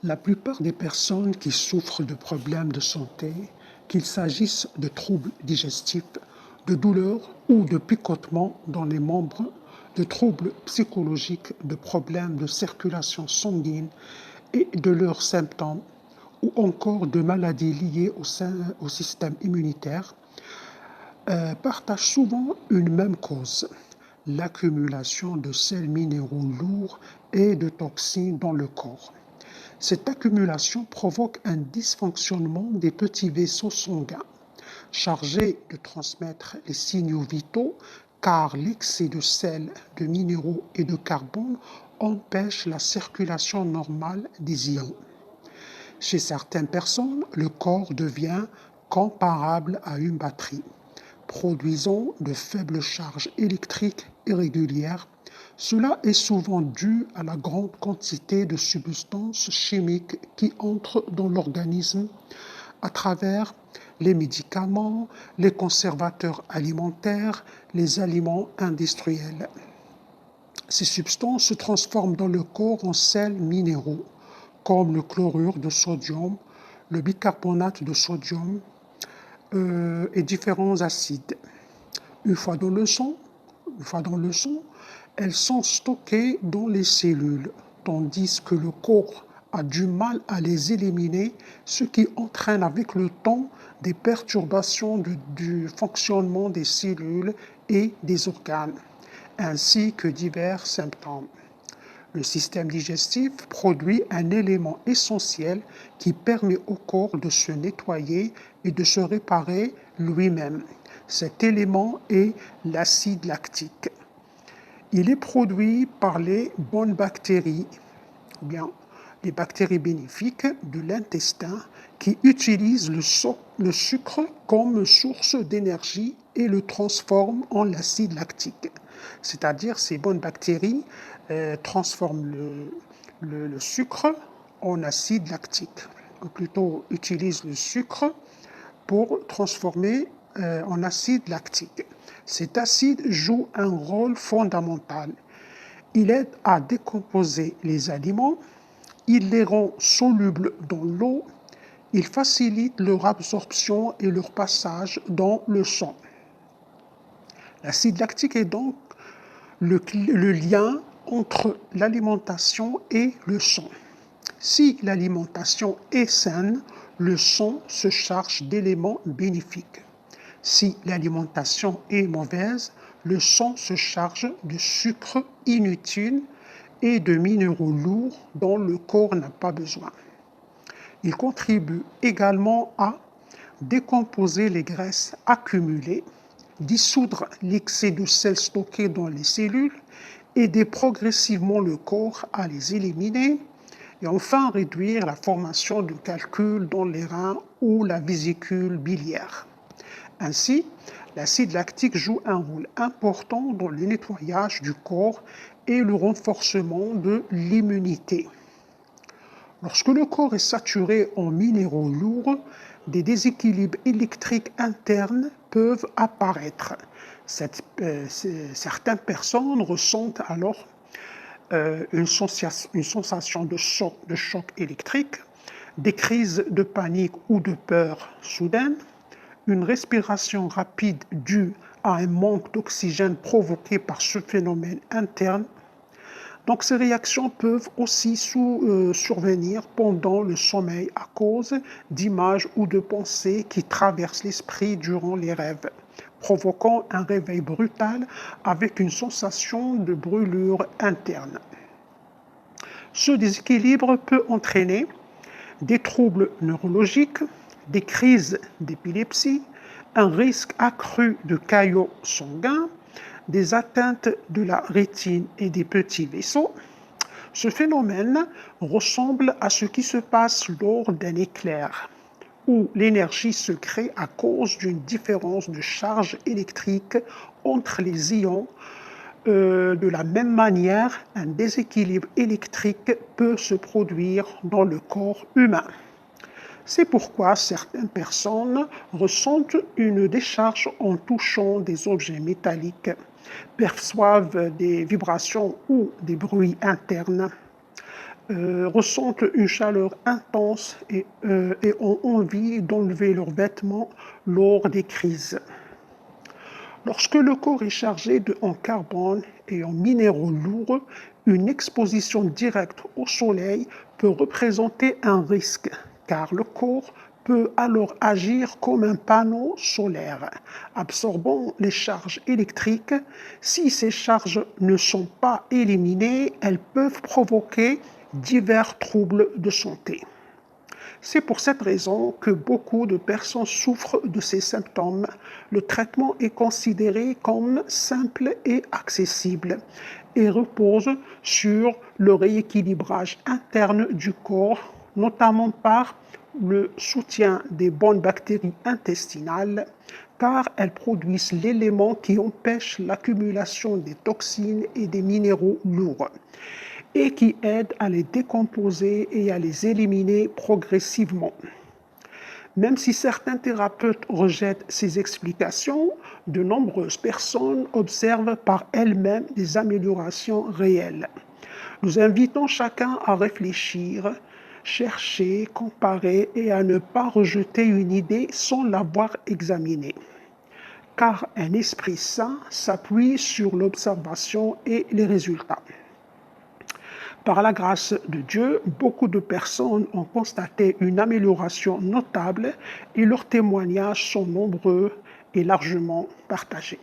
La plupart des personnes qui souffrent de problèmes de santé, qu'il s'agisse de troubles digestifs, de douleurs ou de picotements dans les membres, de troubles psychologiques, de problèmes de circulation sanguine et de leurs symptômes, ou encore de maladies liées au système immunitaire, partagent souvent une même cause, l'accumulation de sels minéraux lourds et de toxines dans le corps. Cette accumulation provoque un dysfonctionnement des petits vaisseaux sanguins, chargés de transmettre les signaux vitaux, car l'excès de sel, de minéraux et de carbone empêche la circulation normale des ions. Chez certaines personnes, le corps devient comparable à une batterie, produisant de faibles charges électriques irrégulières. Cela est souvent dû à la grande quantité de substances chimiques qui entrent dans l'organisme à travers les médicaments, les conservateurs alimentaires, les aliments industriels. Ces substances se transforment dans le corps en sels minéraux, comme le chlorure de sodium, le bicarbonate de sodium et différents acides. Une fois dans le sang, elles sont stockées dans les cellules, tandis que le corps a du mal à les éliminer, ce qui entraîne avec le temps des perturbations du fonctionnement des cellules et des organes, ainsi que divers symptômes. Le système digestif produit un élément essentiel qui permet au corps de se nettoyer et de se réparer lui-même. Cet élément est l'acide lactique. Il est produit par les bonnes bactéries, les bactéries bénéfiques de l'intestin qui utilisent le sucre comme source d'énergie et le transforment en acide lactique. C'est-à-dire ces bonnes bactéries transforment le sucre en acide lactique, ou plutôt utilisent le sucre pour transformer en acide lactique. Cet acide joue un rôle fondamental. Il aide à décomposer les aliments, il les rend solubles dans l'eau, il facilite leur absorption et leur passage dans le sang. L'acide lactique est donc le lien entre l'alimentation et le sang. Si l'alimentation est saine, le sang se charge d'éléments bénéfiques. Si l'alimentation est mauvaise, le sang se charge de sucre inutile et de minéraux lourds dont le corps n'a pas besoin. Il contribue également à décomposer les graisses accumulées, dissoudre l'excès de sel stocké dans les cellules, aider progressivement le corps à les éliminer et enfin réduire la formation de calculs dans les reins ou la vésicule biliaire. Ainsi, l'acide lactique joue un rôle important dans le nettoyage du corps et le renforcement de l'immunité. Lorsque le corps est saturé en minéraux lourds, des déséquilibres électriques internes peuvent apparaître. Certaines personnes ressentent alors une sensation de choc électrique, des crises de panique ou de peur soudaine, une respiration rapide due à un manque d'oxygène provoqué par ce phénomène interne. Donc ces réactions peuvent aussi survenir pendant le sommeil à cause d'images ou de pensées qui traversent l'esprit durant les rêves, provoquant un réveil brutal avec une sensation de brûlure interne. Ce déséquilibre peut entraîner des troubles neurologiques, des crises d'épilepsie, un risque accru de caillots sanguins, des atteintes de la rétine et des petits vaisseaux. Ce phénomène ressemble à ce qui se passe lors d'un éclair, où l'énergie se crée à cause d'une différence de charge électrique entre les ions. De la même manière, un déséquilibre électrique peut se produire dans le corps humain. C'est pourquoi certaines personnes ressentent une décharge en touchant des objets métalliques, perçoivent des vibrations ou des bruits internes, ressentent une chaleur intense et ont envie d'enlever leurs vêtements lors des crises. Lorsque le corps est chargé en carbone et en minéraux lourds, une exposition directe au soleil peut représenter un risque, car le corps peut alors agir comme un panneau solaire, absorbant les charges électriques. Si ces charges ne sont pas éliminées, elles peuvent provoquer divers troubles de santé. C'est pour cette raison que beaucoup de personnes souffrent de ces symptômes. Le traitement est considéré comme simple et accessible et repose sur le rééquilibrage interne du corps, notamment par le soutien des bonnes bactéries intestinales, car elles produisent l'élément qui empêche l'accumulation des toxines et des minéraux lourds et qui aide à les décomposer et à les éliminer progressivement. Même si certains thérapeutes rejettent ces explications, de nombreuses personnes observent par elles-mêmes des améliorations réelles. Nous invitons chacun à réfléchir, chercher, comparer et à ne pas rejeter une idée sans l'avoir examinée. Car un esprit sain s'appuie sur l'observation et les résultats. Par la grâce de Dieu, beaucoup de personnes ont constaté une amélioration notable et leurs témoignages sont nombreux et largement partagés.